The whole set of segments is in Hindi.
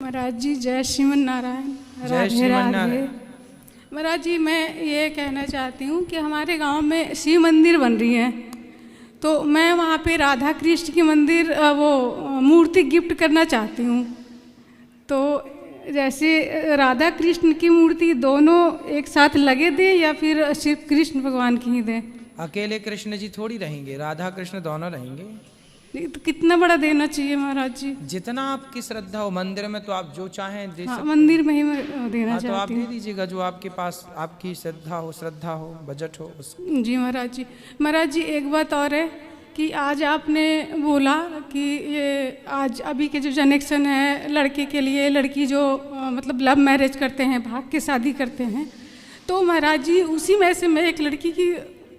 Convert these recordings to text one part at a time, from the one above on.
महाराज जी जय श्रीमन नारायण। जय श्रीमन नारायण। महाराज जी मैं ये कहना चाहती हूँ कि हमारे गांव में शिव मंदिर बन रही है, तो मैं वहाँ पे राधा कृष्ण की मंदिर वो मूर्ति गिफ्ट करना चाहती हूँ। तो जैसे राधा कृष्ण की मूर्ति दोनों एक साथ लगे दें या फिर सिर्फ कृष्ण भगवान की ही दें? अकेले कृष्ण जी थोड़ी रहेंगे, राधा कृष्ण दोनों रहेंगे। तो कितना बड़ा देना चाहिए महाराज जी? जितना आपकी श्रद्धा हो। मंदिर में तो आप जो चाहें दे सकते। मंदिर में ही मैं देना हाँ, चाहती तो आप हूँ। दे दीजिएगा जो आपके पास आपकी श्रद्धा हो, बजट हो उस। जी महाराज जी। महाराज जी एक बात और है कि आज आपने बोला कि ये आज अभी के जो जनरेशन है, लड़के के लिए लड़की जो मतलब लव मैरिज करते हैं, भाग के शादी करते हैं, तो महाराज जी उसी में से मैं एक लड़की की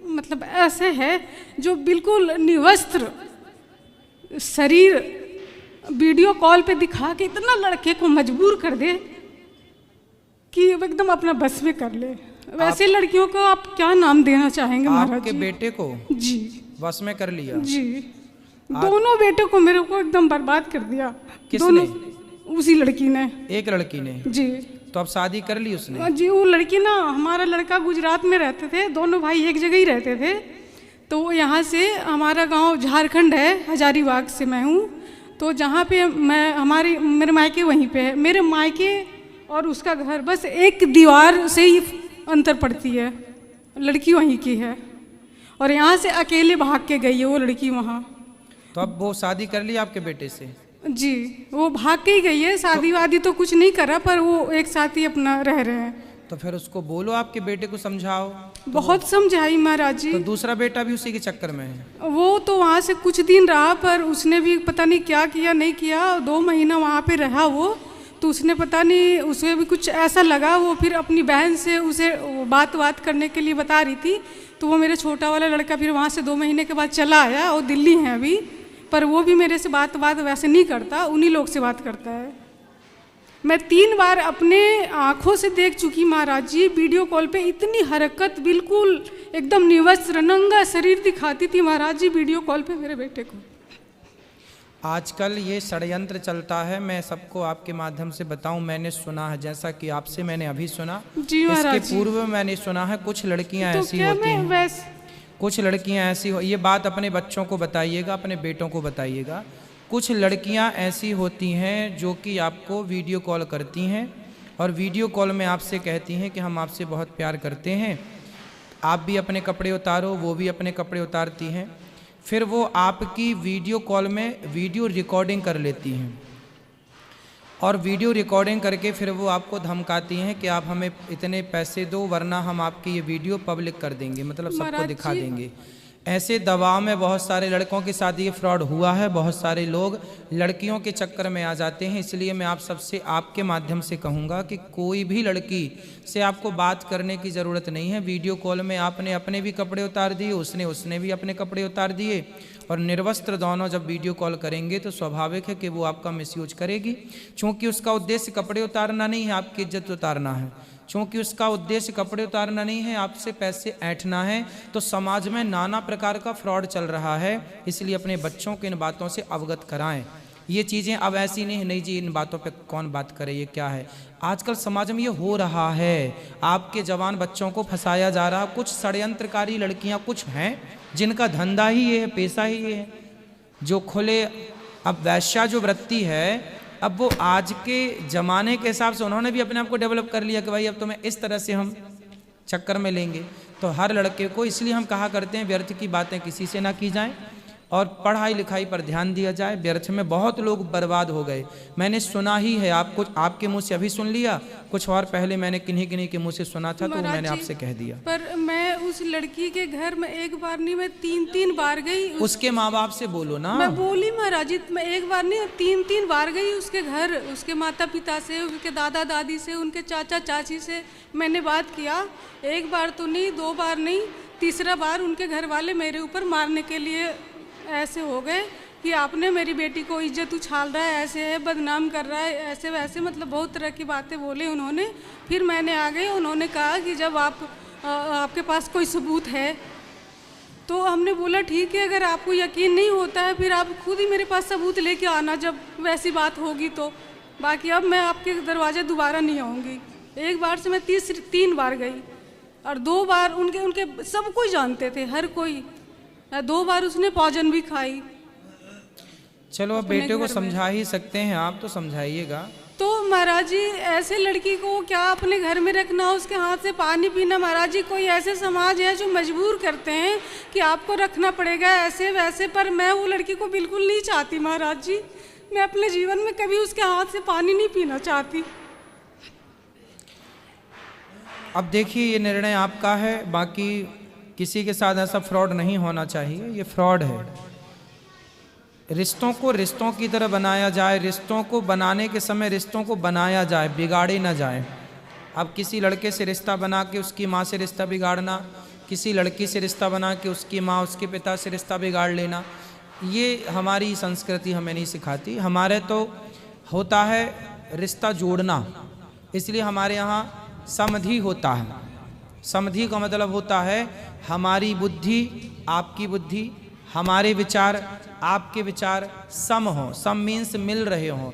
मतलब ऐसे है जो बिल्कुल निवस्त्र शरीर वीडियो कॉल पे दिखा के इतना लड़के को मजबूर कर दे कि एकदम अपना बस में कर ले। वैसे लड़कियों को आप क्या नाम देना चाहेंगे महाराज आपके जी? बेटे को जी बस में कर लिया जी। दोनों बेटों को मेरे को एकदम बर्बाद कर दिया। किसने? उसी लड़की ने। एक लड़की ने? जी। तो अब शादी कर ली उसने? जी वो लड़की ना, हमारा लड़का गुजरात में रहते थे, दोनों भाई एक जगह ही रहते थे। तो यहाँ से हमारा गांव झारखंड है, हजारीबाग से मैं हूँ। तो जहाँ पे मेरे मायके वहीं पे है। मेरे मायके और उसका घर बस एक दीवार से ही अंतर पड़ती है। लड़की वहीं की है और यहाँ से अकेले भाग के गई है वो लड़की वहाँ। तो अब वो शादी कर ली आपके बेटे से? जी वो भाग के ही गई है, शादी वादी तो कुछ नहीं करा, पर वो एक साथ ही अपना रह रहे हैं। तो फिर उसको बोलो, आपके बेटे को समझाओ। तो बहुत समझाई महाराज जी। तो दूसरा बेटा भी उसी के चक्कर में है? वो तो वहाँ से कुछ दिन रहा, पर उसने भी पता नहीं क्या किया नहीं किया। 2 महीना वहाँ पे रहा वो, तो उसने पता नहीं उसे भी कुछ ऐसा लगा। वो फिर अपनी बहन से उसे बात करने के लिए बता रही थी, तो वो मेरा छोटा वाला लड़का फिर वहाँ से 2 महीने के बाद चला आया। वो दिल्ली है अभी, पर वो भी मेरे से बात वैसे नहीं करता, उन्हीं लोग से बात करता है। मैं 3 बार अपने आँखों से देख चुकी महाराज जी, वीडियो कॉल पे इतनी हरकत, बिल्कुल एकदम निवस्त्र नंगा शरीर दिखाती थी महाराज जी वीडियो कॉल पे मेरे बेटे को। आजकल ये षड्यंत्र चलता है, मैं सबको आपके माध्यम से बताऊं। मैंने सुना है, जैसा कि आपसे मैंने अभी सुना, जी महाराज इसके पूर्व मैंने सुना है कुछ लड़कियां तो ऐसी क्या होती हैं। कुछ लड़कियां ऐसी हो, ये बात अपने बच्चों को बताइएगा, अपने बेटों को बताइएगा। कुछ लड़कियां ऐसी होती हैं जो कि आपको वीडियो कॉल करती हैं और वीडियो कॉल में आपसे कहती हैं कि हम आपसे बहुत प्यार करते हैं, आप भी अपने कपड़े उतारो, वो भी अपने कपड़े उतारती हैं। फिर वो आपकी वीडियो कॉल में वीडियो रिकॉर्डिंग कर लेती हैं और वीडियो रिकॉर्डिंग करके फिर वो आपको धमकाती हैं कि आप हमें इतने पैसे दो वरना हम आपकी ये वीडियो पब्लिक कर देंगे, मतलब सबको दिखा देंगे। ऐसे दबाव में बहुत सारे लड़कों के साथ ये फ्रॉड हुआ है। बहुत सारे लोग लड़कियों के चक्कर में आ जाते हैं। इसलिए मैं आप सबसे आपके माध्यम से कहूँगा कि कोई भी लड़की से आपको बात करने की ज़रूरत नहीं है। वीडियो कॉल में आपने अपने भी कपड़े उतार दिए, उसने भी अपने कपड़े उतार दिए और निर्वस्त्र दोनों जब वीडियो कॉल करेंगे तो स्वाभाविक है कि वो आपका मिसयूज करेगी। चूँकि उसका उद्देश्य कपड़े उतारना नहीं है, आपकी इज्जत उतारना है। चूँकि उसका उद्देश्य कपड़े उतारना नहीं है, आपसे पैसे ऐंठना है, तो समाज में नाना प्रकार का फ्रॉड चल रहा है। इसलिए अपने बच्चों को इन बातों से अवगत कराएं। ये चीज़ें अब ऐसी नहीं जी इन बातों पे कौन बात करे, ये क्या है। आजकल समाज में ये हो रहा है, आपके जवान बच्चों को फंसाया जा रहा। कुछ षड्यंत्रकारी लड़कियां कुछ हैं जिनका धंधा ही ये है, पेशा ही ये है, जो खुले। अब वैश्या जो वृत्ति है, अब वो आज के ज़माने के हिसाब से उन्होंने भी अपने आप को डेवलप कर लिया कि भाई अब तुम्हें इस तरह से हम चक्कर में लेंगे। तो हर लड़के को, इसलिए हम कहा करते हैं व्यर्थ की बातें किसी से ना की जाएं और पढ़ाई लिखाई पर ध्यान दिया जाए। व्यर्थ में बहुत लोग बर्बाद हो गए, मैंने सुना ही है। आप कुछ आपके मुंह से अभी सुन लिया, कुछ और पहले मैंने किन्हीं के मुंह से सुना था, तो मैंने आपसे कह दिया। पर मैं उस लड़की के घर में एक बार नहीं, मैं 3 बार गई। उसके माँ बाप से बोलो ना। मैं बोली महाराज जी, मैं एक बार नहीं 3 बार गई उसके घर। उसके माता पिता से, उसके दादा दादी से, उनके चाचा चाची से मैंने बात किया। 1 बार तो नहीं, 2 बार नहीं, तीसरा बार उनके घर वाले मेरे ऊपर मारने के लिए ऐसे हो गए कि आपने मेरी बेटी को इज्जत उछाल रहा है, ऐसे है, बदनाम कर रहा है, ऐसे वैसे, मतलब बहुत तरह की बातें बोले उन्होंने। फिर मैंने आ गई, उन्होंने कहा कि जब आपके पास कोई सबूत है, तो हमने बोला ठीक है, अगर आपको यकीन नहीं होता है फिर आप खुद ही मेरे पास सबूत लेके आना जब वैसी बात होगी। तो बाकी अब मैं आपके दरवाजे दोबारा नहीं आऊँगी। एक बार से मैं 3 बार गई और 2 बार उनके सब कोई जानते थे, हर कोई। 2 बार उसने भोजन भी खाई। चलो अब बेटे को समझा ही सकते हैं आप, तो समझाइएगा। तो महाराज जी ऐसे लड़की को क्या अपने घर में रखना, उसके हाथ से पानी पीना? महाराज जी कोई ऐसे समाज है जो मजबूर करते हैं कि आपको रखना पड़ेगा ऐसे वैसे, पर मैं वो लड़की को बिल्कुल नहीं चाहती महाराज जी। मैं अपने जीवन में कभी उसके हाथ से पानी नहीं पीना चाहती। अब देखिए ये निर्णय आपका है, बाकी किसी के साथ ऐसा फ्रॉड नहीं होना चाहिए, ये फ्रॉड है। रिश्तों को रिश्तों की तरह बनाया जाए, रिश्तों को बनाने के समय रिश्तों को बनाया जाए, बिगाड़े ना जाए। अब किसी लड़के से रिश्ता बना के उसकी माँ से रिश्ता बिगाड़ना, किसी लड़की से रिश्ता बना के उसकी माँ उसके पिता से रिश्ता बिगाड़ लेना, ये हमारी संस्कृति हमें नहीं सिखाती। हमारे तो होता है रिश्ता जोड़ना, इसलिए हमारे यहाँ समधि होता है। समधि का मतलब होता है हमारी बुद्धि आपकी बुद्धि, हमारे विचार आपके विचार सम हो। सम मीन्स मिल रहे हो,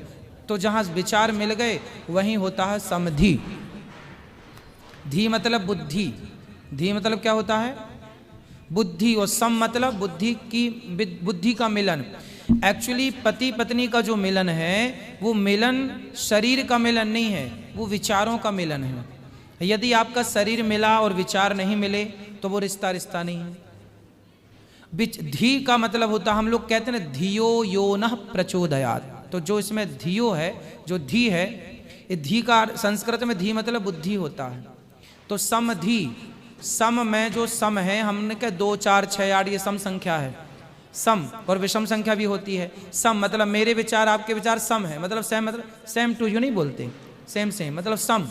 तो जहाँ विचार मिल गए वहीं होता है समधि। धी मतलब बुद्धि, धी मतलब क्या होता है? बुद्धि। और सम मतलब बुद्धि का मिलन। एक्चुअली पति पत्नी का जो मिलन है वो मिलन शरीर का मिलन नहीं है, वो विचारों का मिलन है। यदि आपका शरीर मिला और विचार नहीं मिले तो वो रिश्ता रिश्ता नहीं है। धी का मतलब होता, हम लोग कहते हैं ना धियो यो नः प्रचोदयात्, तो जो इसमें धियो है, जो धी है, ये धी का संस्कृत में धी मतलब बुद्धि होता है। तो समधि, सम में जो सम है, हमने कहा 2 4 6 8 ये सम संख्या है। सम और विषम संख्या भी होती है। सम मतलब मेरे विचार आपके विचार सम है, मतलब सेम, मतलब सेम टू यू नहीं बोलते, सेम सेम मतलब सम।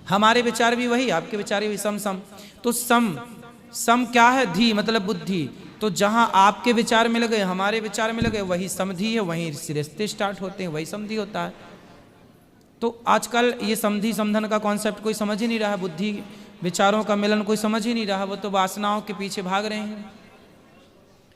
हमारे विचार भी वही, आपके विचार भी सम सम। तो सम क्या है? धी मतलब बुद्धि। तो जहां आपके विचार मिल गए, हमारे विचार मिल गए, वही समधि है, वहीं रिश्ते स्टार्ट होते हैं, वही समधि होता है। तो आजकल ये समधि समधन का कॉन्सेप्ट कोई समझ ही नहीं रहा, बुद्धि विचारों का मिलन कोई समझ ही नहीं रहा, वो तो वासनाओं के पीछे भाग रहे हैं।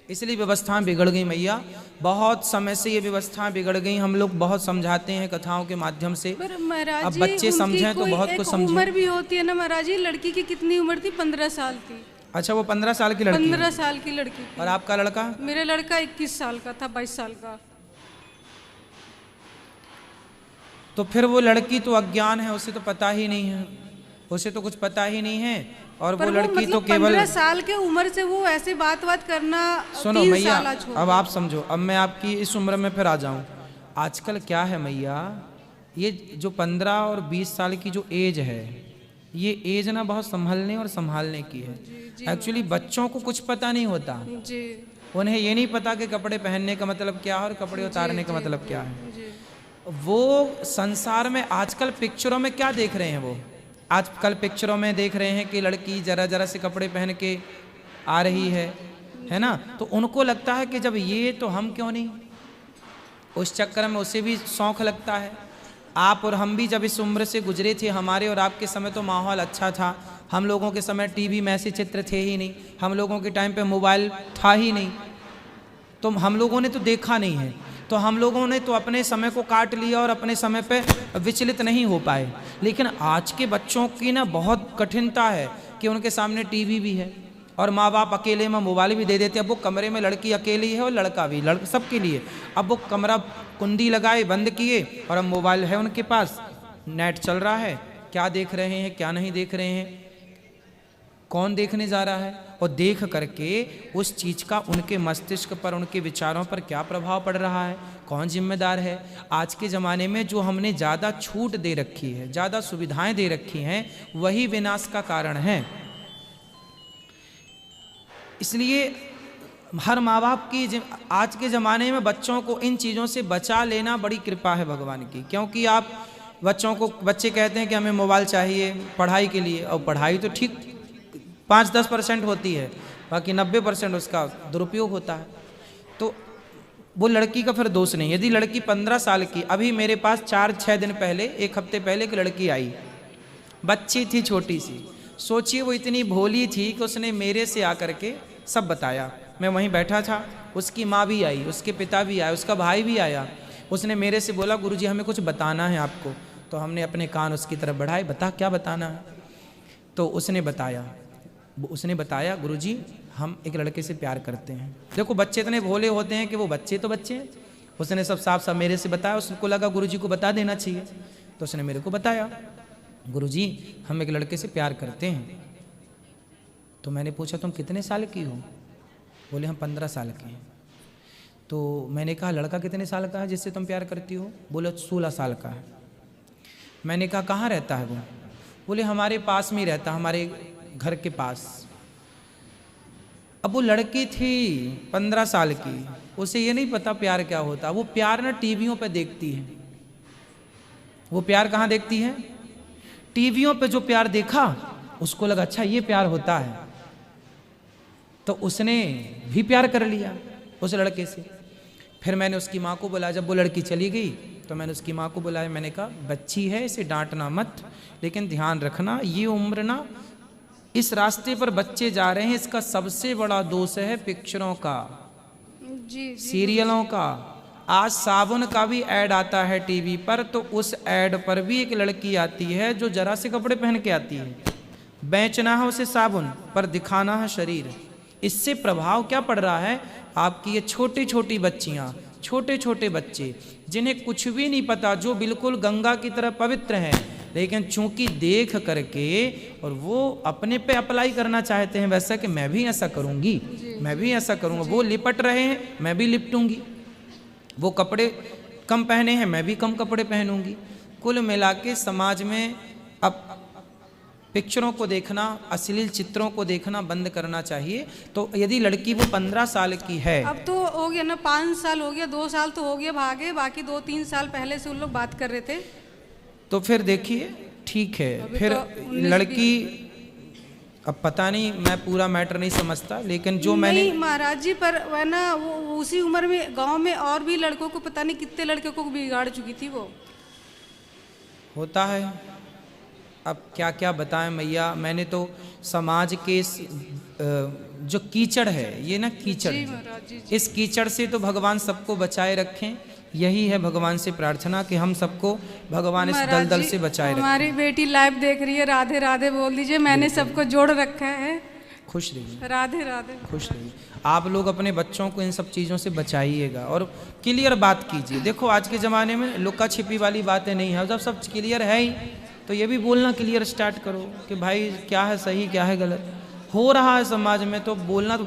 इसलिए व्यवस्थाएं बिगड़ गई मैया, बहुत समय से ये व्यवस्थाएं बिगड़ गई। हम लोग बहुत समझाते हैं कथाओं के माध्यम से, अब बच्चे समझें तो बहुत कुछ समझें। उम्र भी होती है ना महाराज जी, लड़की की कितनी उम्र थी? 15 साल थी। अच्छा, वो 15 साल की लड़की? 15 साल की लड़की थी। और आपका लड़का? मेरा लड़का 21 साल का था, 22 साल का। तो फिर वो लड़की तो अज्ञान है, उसे तो पता ही नहीं है, उसे तो कुछ पता ही नहीं है। और वो लड़की मतलब तो केवल 15 साल के उम्र से वो ऐसे बात करना। सुनो मैया, अब आप समझो, अब मैं आपकी इस उम्र में फिर आ जाऊं। आजकल क्या है मैया, ये जो 15 और 20 साल की जो एज है, ये एज ना बहुत संभलने और संभालने की है। एक्चुअली बच्चों को कुछ पता नहीं होता जी। उन्हें ये नहीं पता कि कपड़े पहनने का मतलब क्या है और कपड़े उतारने का मतलब क्या है। वो संसार में आजकल पिक्चरों में क्या देख रहे हैं, वो आजकल पिक्चरों में देख रहे हैं कि लड़की जरा जरा से कपड़े पहन के आ रही है ना, तो उनको लगता है कि जब ये तो हम क्यों नहीं, उस चक्कर में उसे भी शौक लगता है। आप और हम भी जब इस उम्र से गुजरे थे, हमारे और आपके समय तो माहौल अच्छा था। हम लोगों के समय टीवी में ऐसे चित्र थे ही नहीं, हम लोगों के टाइम पे मोबाइल था ही नहीं, तो हम लोगों ने तो देखा नहीं है, तो हम लोगों ने तो अपने समय को काट लिया और अपने समय पे विचलित नहीं हो पाए। लेकिन आज के बच्चों की ना बहुत कठिनता है कि उनके सामने टीवी भी है और माँ बाप अकेले में मोबाइल भी दे देते हैं। अब वो कमरे में लड़की अकेली है और लड़का भी, सबके लिए। अब वो कमरा कुंडी लगाए बंद किए और अब मोबाइल है उनके पास, नेट चल रहा है, क्या देख रहे हैं क्या नहीं देख रहे हैं, कौन देखने जा रहा है, और देख करके उस चीज़ का उनके मस्तिष्क पर, उनके विचारों पर क्या प्रभाव पड़ रहा है, कौन जिम्मेदार है। आज के ज़माने में जो हमने ज़्यादा छूट दे रखी है, ज़्यादा सुविधाएं दे रखी हैं, वही विनाश का कारण है। इसलिए हर माँ बाप की आज के ज़माने में बच्चों को इन चीज़ों से बचा लेना बड़ी कृपा है भगवान की। क्योंकि आप बच्चे कहते हैं कि हमें मोबाइल चाहिए पढ़ाई के लिए, और पढ़ाई तो ठीक 5-10% होती है, बाकी 90% उसका दुरुपयोग होता है। तो वो लड़की का फिर दोष नहीं। यदि लड़की 15 साल की, अभी मेरे पास 4-6 दिन पहले, 1 हफ्ते पहले एक लड़की आई, बच्ची थी छोटी सी, सोचिए वो इतनी भोली थी कि उसने मेरे से आकर के सब बताया। मैं वहीं बैठा था, उसकी माँ भी आई, उसके पिता भी आए, उसका भाई भी आया। उसने मेरे से बोला गुरुजी हमें कुछ बताना है आपको। तो हमने अपने कान उसकी तरफ बढ़ाए, बता क्या बताना है। तो उसने बताया गुरुजी हम एक लड़के से प्यार करते हैं। देखो बच्चे इतने भोले होते हैं कि वो बच्चे तो बच्चे हैं। उसने सब साफ साफ मेरे से बताया। उसको लगा गुरुजी को बता देना चाहिए, तो उसने मेरे को बताया गुरुजी हम एक लड़के से प्यार करते हैं। तो मैंने पूछा तुम कितने साल की हो? बोले हम 15 साल के हैं। तो मैंने कहा लड़का कितने साल का है जिससे तुम प्यार करती हो? बोले 16 साल का है। मैंने कहा कहाँ रहता है वो? बोले हमारे पास में ही रहता, हमारे घर के पास। अब वो लड़की थी 15 साल की, उसे ये नहीं पता प्यार क्या होता। वो प्यार ना टीवियों पे देखती है। वो प्यार कहाँ देखती है? टीवियों पे जो प्यार देखा उसको लगा अच्छा ये प्यार होता है, तो उसने भी प्यार कर लिया उस लड़के से। फिर मैंने उसकी माँ को बुलाया। जब वो लड़की चली गई तो मैंने उसकी माँ को बुलाया। मैंने कहा बच्ची है, इसे डांटना मत, लेकिन ध्यान रखना ये उम्र ना, इस रास्ते पर बच्चे जा रहे हैं, इसका सबसे बड़ा दोष है पिक्चरों का, जी सीरियलों का। आज साबुन का भी ऐड आता है टीवी पर, तो उस ऐड पर भी एक लड़की आती है जो जरा से कपड़े पहन के आती है। बेचना है उसे साबुन पर दिखाना है शरीर। इससे प्रभाव क्या पड़ रहा है? आपकी ये छोटी छोटी बच्चियां, छोटे छोटे बच्चे जिन्हें कुछ भी नहीं पता, जो बिल्कुल गंगा की तरह पवित्र हैं, लेकिन चूंकि देख करके और वो अपने पे अप्लाई करना चाहते हैं वैसा कि मैं भी ऐसा करूंगी, मैं भी ऐसा करूंगा। वो लिपट रहे हैं, मैं भी लिपटूंगी। वो कपड़े कम पहने हैं, मैं भी कम कपड़े पहनूंगी। कुल मिला के समाज में अब पिक्चरों को देखना, अश्लील चित्रों को देखना बंद करना चाहिए। तो यदि लड़की वो 15 साल की है, अब तो हो गया ना, 5 साल हो गया, 2 साल तो हो गया भागे, बाकी 2-3 साल पहले से उन लोग बात कर रहे थे। तो फिर देखिए ठीक है। फिर तो लड़की, अब पता नहीं, मैं पूरा मैटर नहीं समझता, लेकिन जो मैंने महाराज जी, पर वह ना वो उसी उम्र में गांव में और भी लड़कों को, पता नहीं कितने लड़कों को बिगाड़ चुकी थी वो। होता है, अब क्या क्या बताएं मैया। मैंने तो समाज के जो कीचड़ है, ये ना कीचड़ जी है, महाराज जी, इस कीचड़ से तो भगवान सबको बचाए रखें। यही है भगवान से प्रार्थना कि हम सबको भगवान इस महाराज दलदल जी, से बचाए रखें। हमारी बेटी लाइव देख रही है, राधे राधे बोल दीजिए। मैंने सबको जोड़ रखा है। खुश रहिए, राधे राधे। खुश रहिए। आप लोग अपने बच्चों को इन सब चीज़ों से बचाइएगा और क्लियर बात कीजिए। देखो आज के ज़माने में लुका छिपी वाली बातें नहीं है। जब सब क्लियर है ही तो ये भी बोलना क्लियर स्टार्ट करो कि भाई क्या है सही क्या है गलत। हो रहा है समाज में तो बोलना तो